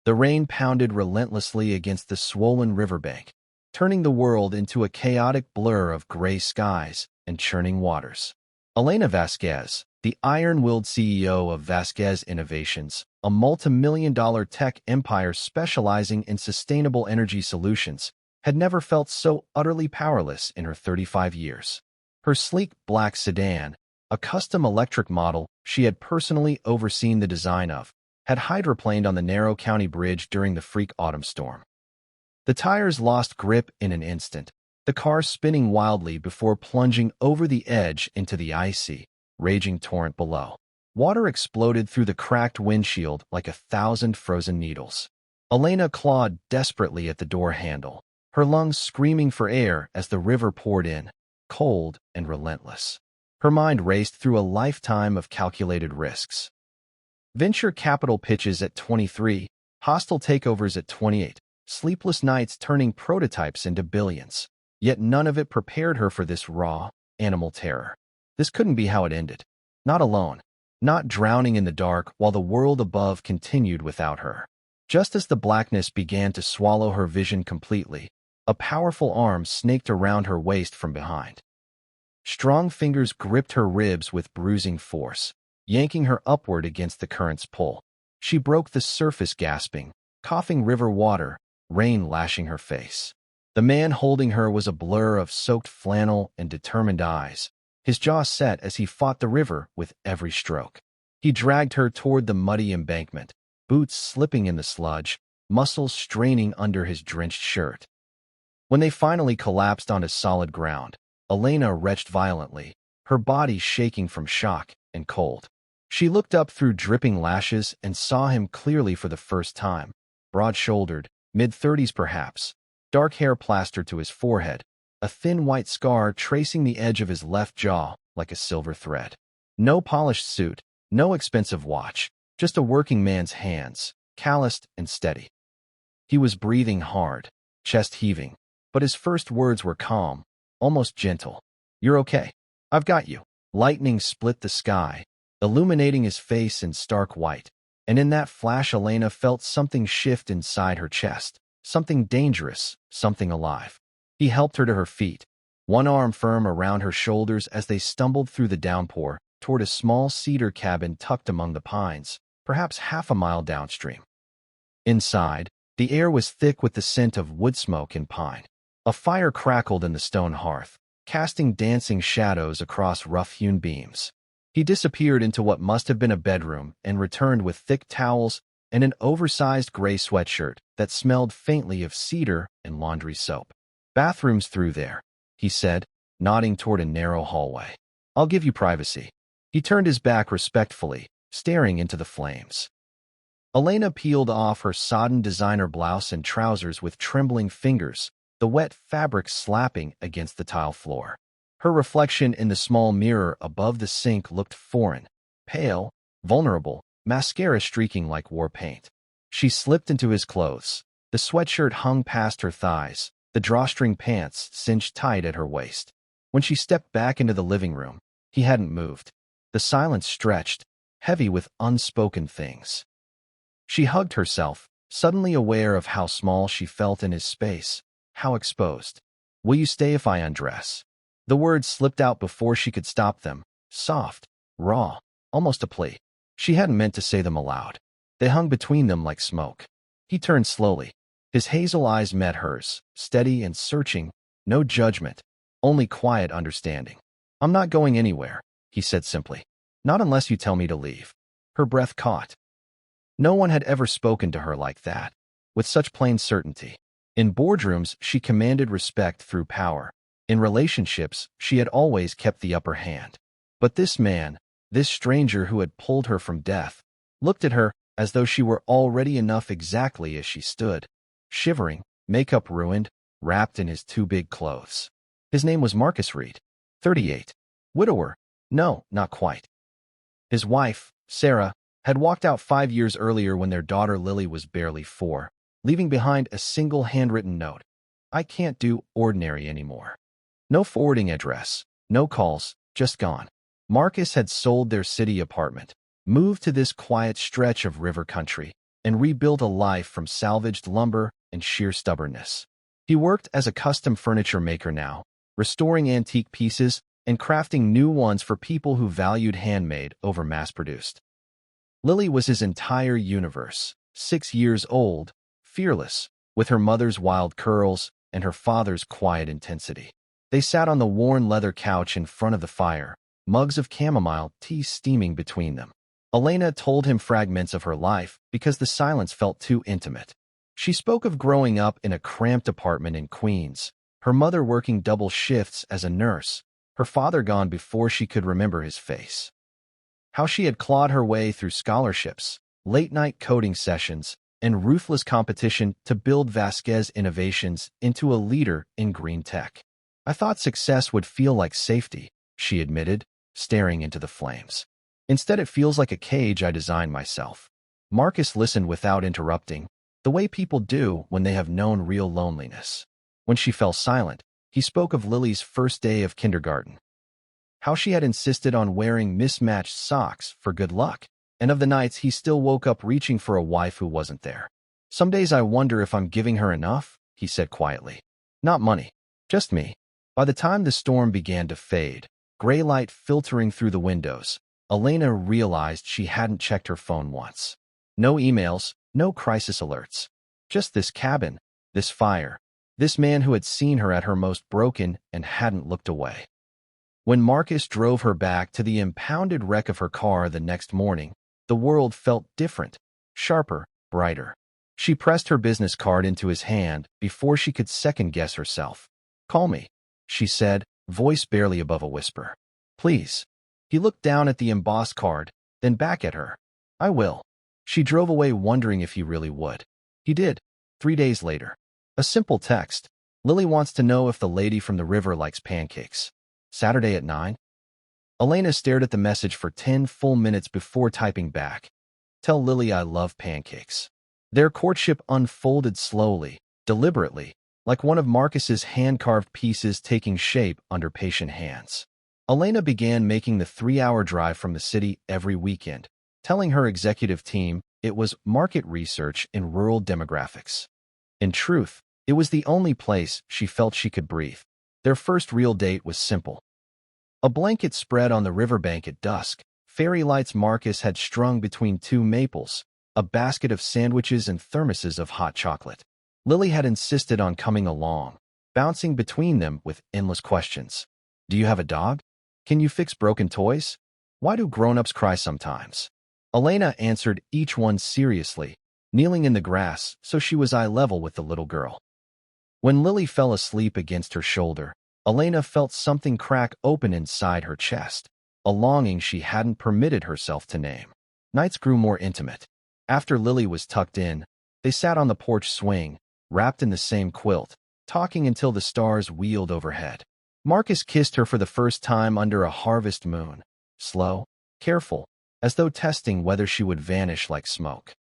The rain pounded relentlessly against the swollen riverbank, turning the world into a chaotic blur of gray skies and churning waters. Elena Vasquez, the iron-willed CEO of Vasquez Innovations, a multi-million-dollar tech empire specializing in sustainable energy solutions, had never felt so utterly powerless in her 35 years. Her sleek black sedan, a custom electric model she had personally overseen the design of, had hydroplaned on the narrow county bridge during the freak autumn storm. The tires lost grip in an instant, the car spinning wildly before plunging over the edge into the icy, raging torrent below. Water exploded through the cracked windshield like 1,000 frozen needles. Elena clawed desperately at the door handle, her lungs screaming for air as the river poured in, cold and relentless. Her mind raced through a lifetime of calculated risks. Venture capital pitches at 23, hostile takeovers at 28, sleepless nights turning prototypes into billions. Yet none of it prepared her for this raw, animal terror. This couldn't be how it ended. Not alone. Not drowning in the dark while the world above continued without her. Just as the blackness began to swallow her vision completely, a powerful arm snaked around her waist from behind. Strong fingers gripped her ribs with bruising force, yanking her upward against the current's pull. She broke the surface gasping, coughing river water, rain lashing her face. The man holding her was a blur of soaked flannel and determined eyes, his jaw set as he fought the river with every stroke. He dragged her toward the muddy embankment, boots slipping in the sludge, muscles straining under his drenched shirt. When they finally collapsed onto solid ground, Elena retched violently, her body shaking from shock and cold. She looked up through dripping lashes and saw him clearly for the first time, broad-shouldered, mid-30s perhaps, dark hair plastered to his forehead, a thin white scar tracing the edge of his left jaw like a silver thread. No polished suit, no expensive watch, just a working man's hands, calloused and steady. He was breathing hard, chest heaving, but his first words were calm, almost gentle. "You're okay. I've got you." Lightning split the sky, illuminating his face in stark white, and in that flash Elena felt something shift inside her chest, something dangerous, something alive. He helped her to her feet, one arm firm around her shoulders as they stumbled through the downpour toward a small cedar cabin tucked among the pines, perhaps half a mile downstream. Inside, the air was thick with the scent of wood smoke and pine. A fire crackled in the stone hearth, casting dancing shadows across rough-hewn beams. He disappeared into what must have been a bedroom and returned with thick towels and an oversized gray sweatshirt that smelled faintly of cedar and laundry soap. "Bathrooms through there," he said, nodding toward a narrow hallway. "I'll give you privacy." He turned his back respectfully, staring into the flames. Elena peeled off her sodden designer blouse and trousers with trembling fingers, the wet fabric slapping against the tile floor. Her reflection in the small mirror above the sink looked foreign, pale, vulnerable, mascara streaking like war paint. She slipped into his clothes. The sweatshirt hung past her thighs, the drawstring pants cinched tight at her waist. When she stepped back into the living room, he hadn't moved. The silence stretched, heavy with unspoken things. She hugged herself, suddenly aware of how small she felt in his space, how exposed. "Will you stay if I undress?" The words slipped out before she could stop them, soft, raw, almost a plea. She hadn't meant to say them aloud. They hung between them like smoke. He turned slowly. His hazel eyes met hers, steady and searching, no judgment, only quiet understanding. "I'm not going anywhere," he said simply. "Not unless you tell me to leave." Her breath caught. No one had ever spoken to her like that, with such plain certainty. In boardrooms, she commanded respect through power. In relationships, she had always kept the upper hand. But this man, this stranger who had pulled her from death, looked at her as though she were already enough exactly as she stood, shivering, makeup ruined, wrapped in his too big clothes. His name was Marcus Reed, 38. Widower? No, not quite. His wife, Sarah, had walked out 5 years earlier when their daughter Lily was barely 4, leaving behind a single handwritten note. "I can't do ordinary anymore." No forwarding address, no calls, just gone. Marcus had sold their city apartment, moved to this quiet stretch of river country, and rebuilt a life from salvaged lumber and sheer stubbornness. He worked as a custom furniture maker now, restoring antique pieces and crafting new ones for people who valued handmade over mass-produced. Lily was his entire universe, 6 years old, fearless, with her mother's wild curls and her father's quiet intensity. They sat on the worn leather couch in front of the fire, mugs of chamomile tea steaming between them. Elena told him fragments of her life because the silence felt too intimate. She spoke of growing up in a cramped apartment in Queens, her mother working double shifts as a nurse, her father gone before she could remember his face. How she had clawed her way through scholarships, late-night coding sessions, and ruthless competition to build Vasquez Innovations into a leader in green tech. "I thought success would feel like safety," she admitted, staring into the flames. "Instead, it feels like a cage I designed myself." Marcus listened without interrupting, the way people do when they have known real loneliness. When she fell silent, he spoke of Lily's first day of kindergarten. How she had insisted on wearing mismatched socks for good luck, and of the nights he still woke up reaching for a wife who wasn't there. "Some days I wonder if I'm giving her enough," he said quietly. "Not money, just me." By the time the storm began to fade, gray light filtering through the windows, Elena realized she hadn't checked her phone once. No emails, no crisis alerts. Just this cabin, this fire, this man who had seen her at her most broken and hadn't looked away. When Marcus drove her back to the impounded wreck of her car the next morning, the world felt different, sharper, brighter. She pressed her business card into his hand before she could second-guess herself. "Call me," she said, voice barely above a whisper. "Please." He looked down at the embossed card, then back at her. "I will." She drove away wondering if he really would. He did, 3 days later. A simple text. "Lily wants to know if the lady from the river likes pancakes. Saturday at 9? Elena stared at the message for 10 full minutes before typing back. "Tell Lily I love pancakes." Their courtship unfolded slowly, deliberately, like one of Marcus's hand-carved pieces taking shape under patient hands. Elena began making the 3-hour drive from the city every weekend, telling her executive team it was market research in rural demographics. In truth, it was the only place she felt she could breathe. Their first real date was simple. A blanket spread on the riverbank at dusk, fairy lights Marcus had strung between 2 maples, a basket of sandwiches and thermoses of hot chocolate. Lily had insisted on coming along, bouncing between them with endless questions. "Do you have a dog? Can you fix broken toys? Why do grown-ups cry sometimes?" Elena answered each one seriously, kneeling in the grass so she was eye level with the little girl. When Lily fell asleep against her shoulder, Elena felt something crack open inside her chest, a longing she hadn't permitted herself to name. Nights grew more intimate. After Lily was tucked in, they sat on the porch swing, wrapped in the same quilt, talking until the stars wheeled overhead. Marcus kissed her for the first time under a harvest moon, slow, careful, as though testing whether she would vanish like smoke.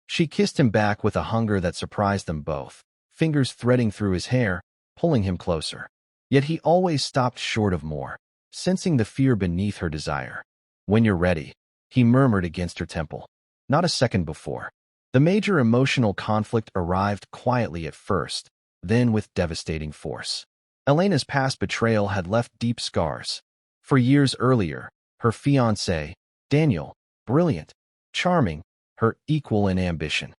She kissed him back with a hunger that surprised them both, fingers threading through his hair, pulling him closer. Yet he always stopped short of more, sensing the fear beneath her desire. "When you're ready," he murmured against her temple. Not a second before. The major emotional conflict arrived quietly at first, then with devastating force. Elena's past betrayal had left deep scars. For years earlier, her fiancé, Daniel, brilliant, charming, her equal in ambition,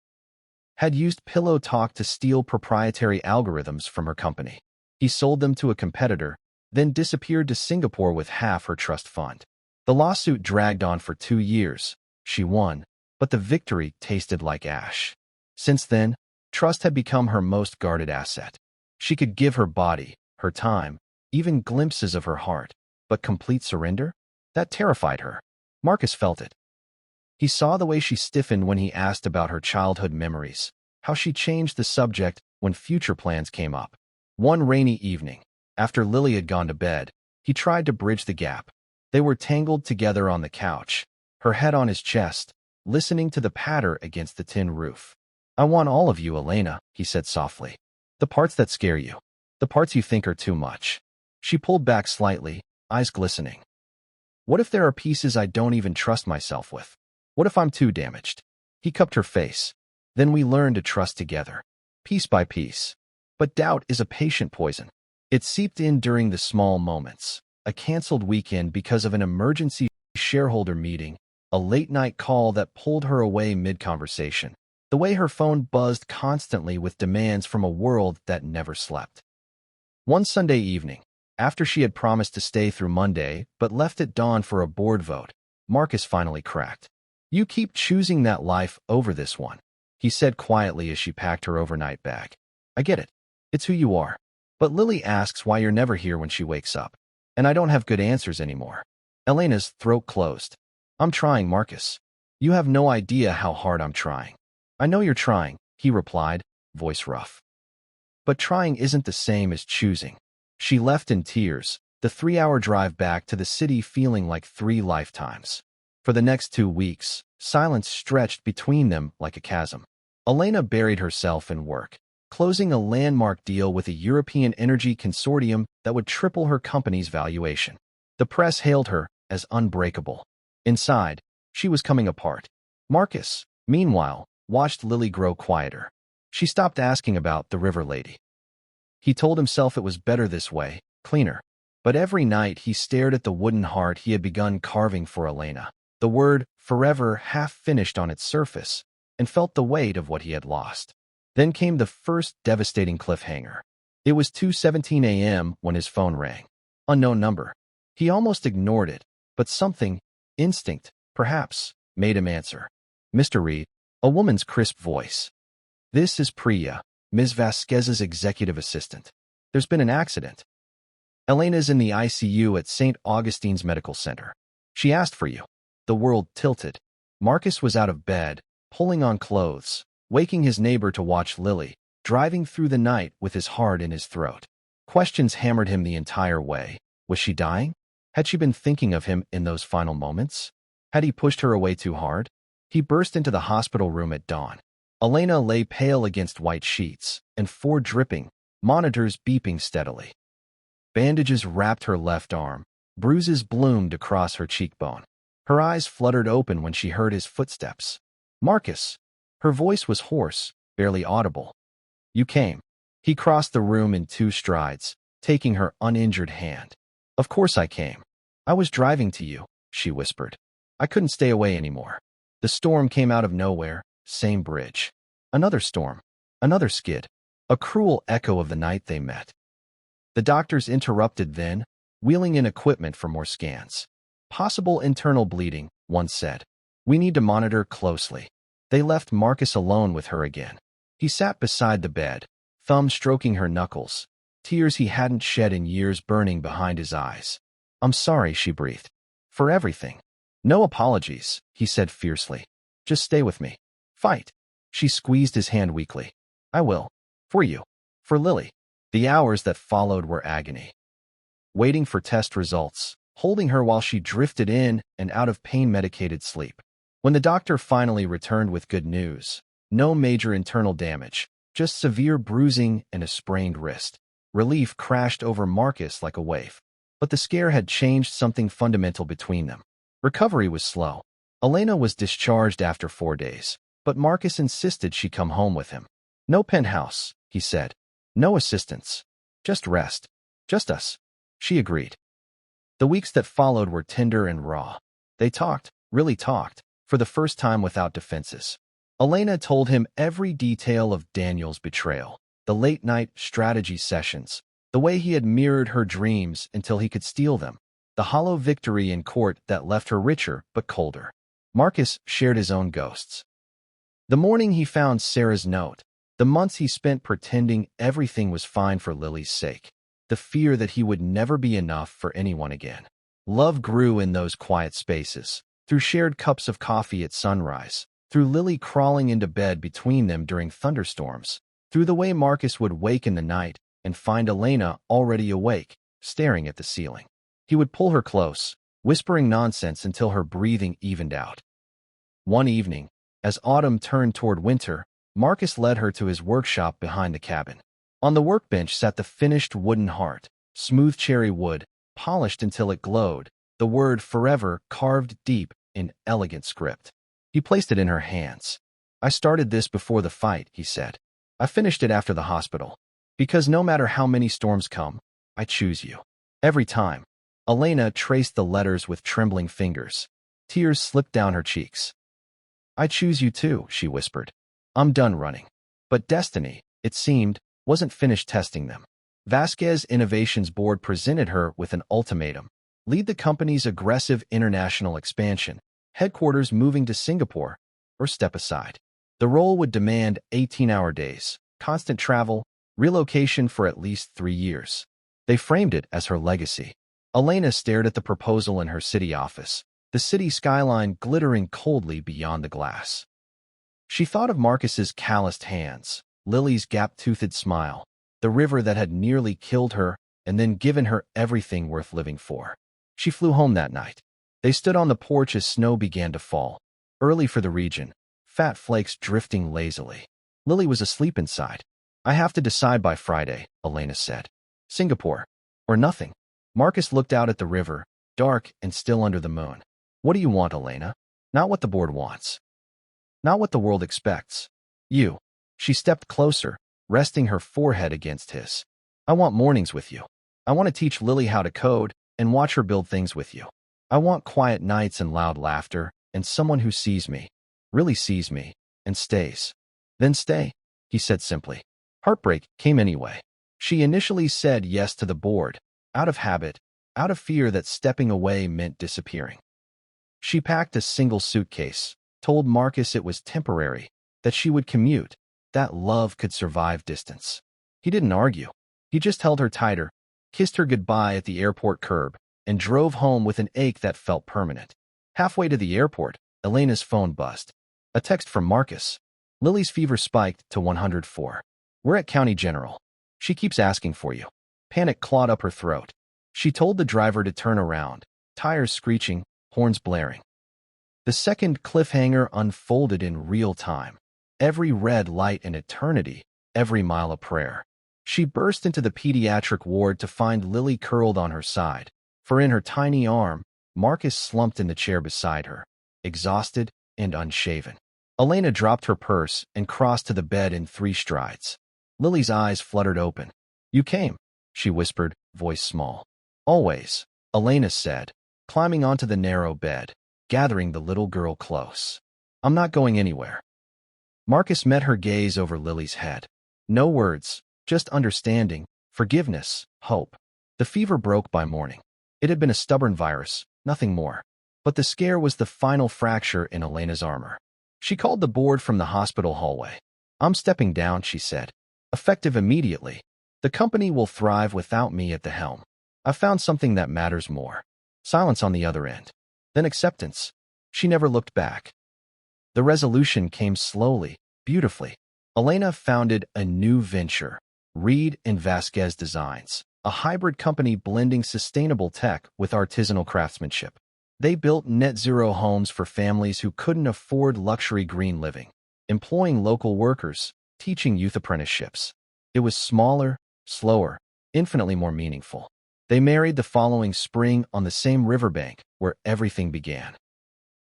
had used pillow talk to steal proprietary algorithms from her company. He sold them to a competitor, then disappeared to Singapore with half her trust fund. The lawsuit dragged on for 2 years. She won, but the victory tasted like ash. Since then, trust had become her most guarded asset. She could give her body, her time, even glimpses of her heart, but complete surrender? That terrified her. Marcus felt it. He saw the way she stiffened when he asked about her childhood memories, how she changed the subject when future plans came up. One rainy evening, after Lily had gone to bed, he tried to bridge the gap. They were tangled together on the couch, her head on his chest, listening to the patter against the tin roof. "I want all of you, Elena," he said softly. "The parts that scare you. The parts you think are too much." She pulled back slightly, eyes glistening. "What if there are pieces I don't even trust myself with? What if I'm too damaged?" He cupped her face. Then we learned to trust together, piece by piece. But doubt is a patient poison. It seeped in during the small moments. A canceled weekend because of an emergency shareholder meeting, a late-night call that pulled her away mid-conversation, the way her phone buzzed constantly with demands from a world that never slept. One Sunday evening, after she had promised to stay through Monday but left at dawn for a board vote, Marcus finally cracked. "You keep choosing that life over this one," he said quietly as she packed her overnight bag. "I get it. It's who you are. But Lily asks why you're never here when she wakes up. And I don't have good answers anymore." Elena's throat closed. "I'm trying, Marcus. You have no idea how hard I'm trying." "I know you're trying," he replied, voice rough. "But trying isn't the same as choosing." She left in tears, the 3-hour drive back to the city feeling like 3 lifetimes. For the next 2 weeks, silence stretched between them like a chasm. Elena buried herself in work, closing a landmark deal with a European energy consortium that would triple her company's valuation. The press hailed her as unbreakable. Inside, she was coming apart. Marcus, meanwhile, watched Lily grow quieter. She stopped asking about the river lady. He told himself it was better this way, cleaner. But every night he stared at the wooden heart he had begun carving for Elena, the word forever half finished on its surface, and felt the weight of what he had lost. Then came the first devastating cliffhanger. It was 2:17 a.m. when his phone rang. Unknown number. He almost ignored it, but something, instinct, perhaps, made him answer. "Mr. Reed," a woman's crisp voice. "This is Priya, Ms. Vasquez's executive assistant. There's been an accident. Elena's in the ICU at St. Augustine's Medical Center. She asked for you." The world tilted. Marcus was out of bed, pulling on clothes, waking his neighbor to watch Lily, driving through the night with his heart in his throat. Questions hammered him the entire way. Was she dying? Had she been thinking of him in those final moments? Had he pushed her away too hard? He burst into the hospital room at dawn. Elena lay pale against white sheets, and 4 dripping, monitors beeping steadily. Bandages wrapped her left arm. Bruises bloomed across her cheekbone. Her eyes fluttered open when she heard his footsteps. "Marcus!" Her voice was hoarse, barely audible. "You came." He crossed the room in 2 strides, taking her uninjured hand. "Of course I came. I was driving to you," she whispered. "I couldn't stay away anymore." The storm came out of nowhere, same bridge. Another storm, another skid, a cruel echo of the night they met. The doctors interrupted then, wheeling in equipment for more scans. "Possible internal bleeding," one said. "We need to monitor closely." They left Marcus alone with her again. He sat beside the bed, thumb stroking her knuckles, tears he hadn't shed in years burning behind his eyes. "I'm sorry," she breathed. "For everything." "No apologies," he said fiercely. "Just stay with me. Fight." She squeezed his hand weakly. "I will. For you. For Lily." The hours that followed were agony. Waiting for test results, holding her while she drifted in and out of pain-medicated sleep. When the doctor finally returned with good news, no major internal damage, just severe bruising and a sprained wrist. Relief crashed over Marcus like a wave. But the scare had changed something fundamental between them. Recovery was slow. Elena was discharged after 4 days, but Marcus insisted she come home with him. "No penthouse," he said. "No assistants. Just rest. Just us." She agreed. The weeks that followed were tender and raw. They talked, really talked, for the first time without defenses. Elena told him every detail of Daniel's betrayal, the late-night strategy sessions, the way he had mirrored her dreams until he could steal them, the hollow victory in court that left her richer but colder. Marcus shared his own ghosts. The morning he found Sarah's note, the months he spent pretending everything was fine for Lily's sake, the fear that he would never be enough for anyone again. Love grew in those quiet spaces, through shared cups of coffee at sunrise, through Lily crawling into bed between them during thunderstorms, through the way Marcus would wake in the night and find Elena already awake, staring at the ceiling. He would pull her close, whispering nonsense until her breathing evened out. One evening, as autumn turned toward winter, Marcus led her to his workshop behind the cabin. On the workbench sat the finished wooden heart, smooth cherry wood, polished until it glowed, the word forever carved deep in elegant script. He placed it in her hands. I started this before the fight, he said. I finished it after the hospital. Because no matter how many storms come, I choose you. Every time. Elena traced the letters with trembling fingers. Tears slipped down her cheeks. I choose you too, she whispered. I'm done running. But destiny, it seemed, wasn't finished testing them. Vasquez Innovations Board presented her with an ultimatum. Lead the company's aggressive international expansion, headquarters moving to Singapore, or step aside. The role would demand 18-hour days, constant travel, relocation for at least 3 years. They framed it as her legacy. Elena stared at the proposal in her city office, the city skyline glittering coldly beyond the glass. She thought of Marcus's calloused hands, Lily's gap-toothed smile, the river that had nearly killed her and then given her everything worth living for. She flew home that night. They stood on the porch as snow began to fall, early for the region, fat flakes drifting lazily. Lily was asleep inside. I have to decide by Friday, Elena said. Singapore, or nothing. Marcus looked out at the river, dark and still under the moon. What do you want, Elena? Not what the board wants. Not what the world expects. You. She stepped closer, resting her forehead against his. I want mornings with you. I want to teach Lily how to code and watch her build things with you. I want quiet nights and loud laughter and someone who sees me, really sees me, and stays. Then stay, he said simply. Heartbreak came anyway. She initially said yes to the board, out of habit, out of fear that stepping away meant disappearing. She packed a single suitcase, told Marcus it was temporary, that she would commute, that love could survive distance. He didn't argue. He just held her tighter, kissed her goodbye at the airport curb, and drove home with an ache that felt permanent. Halfway to the airport, Elena's phone buzzed. A text from Marcus. Lily's fever spiked to 104. We're at County General. She keeps asking for you. Panic clawed up her throat. She told the driver to turn around, tires screeching, horns blaring. The second cliffhanger unfolded in real time. Every red light an eternity, every mile a prayer. She burst into the pediatric ward to find Lily curled on her side, for in her tiny arm, Marcus slumped in the chair beside her, exhausted and unshaven. Elena dropped her purse and crossed to the bed in 3 strides. Lily's eyes fluttered open. You came, she whispered, voice small. Always, Elena said, climbing onto the narrow bed, gathering the little girl close. I'm not going anywhere. Marcus met her gaze over Lily's head. No words, just understanding, forgiveness, hope. The fever broke by morning. It had been a stubborn virus, nothing more. But the scare was the final fracture in Elena's armor. She called the board from the hospital hallway. I'm stepping down, she said. Effective immediately. The company will thrive without me at the helm. I found something that matters more. Silence on the other end. Then acceptance. She never looked back. The resolution came slowly, beautifully. Elena founded a new venture, Reed and Vasquez Designs, a hybrid company blending sustainable tech with artisanal craftsmanship. They built net-zero homes for families who couldn't afford luxury green living, employing local workers, teaching youth apprenticeships. It was smaller, slower, infinitely more meaningful. They married the following spring on the same riverbank where everything began.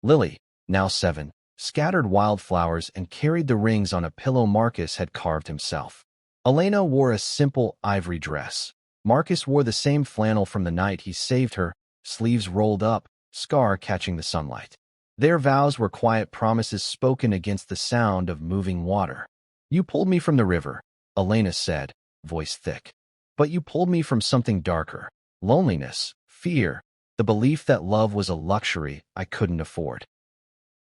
Lily, now 7, scattered wildflowers and carried the rings on a pillow Marcus had carved himself. Elena wore a simple ivory dress. Marcus wore the same flannel from the night he saved her, sleeves rolled up, scar catching the sunlight. Their vows were quiet promises spoken against the sound of moving water. You pulled me from the river, Elena said, voice thick. But you pulled me from something darker. Loneliness, fear, the belief that love was a luxury I couldn't afford.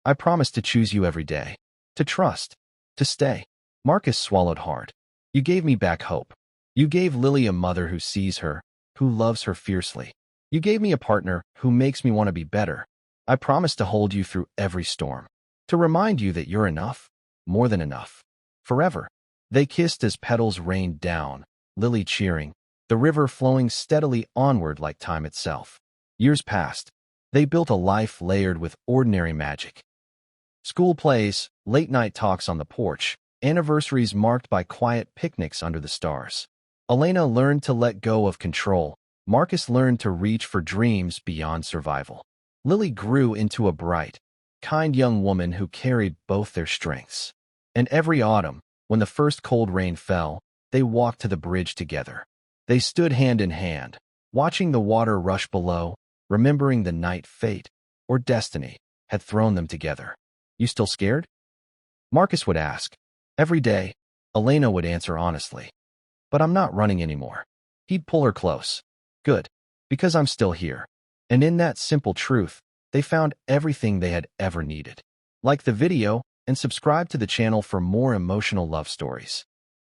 I promised to choose you every day, to trust, to stay. Marcus swallowed hard. You gave me back hope. You gave Lily a mother who sees her, who loves her fiercely. You gave me a partner who makes me want to be better. I promised to hold you through every storm, to remind you that you're enough, more than enough, forever. They kissed as petals rained down, Lily cheering, the river flowing steadily onward like time itself. Years passed. They built a life layered with ordinary magic. School plays, late-night talks on the porch, anniversaries marked by quiet picnics under the stars. Elena learned to let go of control. Marcus learned to reach for dreams beyond survival. Lily grew into a bright, kind young woman who carried both their strengths. And every autumn, when the first cold rain fell, they walked to the bridge together. They stood hand in hand, watching the water rush below, remembering the night fate, or destiny, had thrown them together. "You still scared?" Marcus would ask. Every day, Elena would answer honestly. "But I'm not running anymore." He'd pull her close. "Good, because I'm still here." And in that simple truth, they found everything they had ever needed. Like the video and subscribe to the channel for more emotional love stories.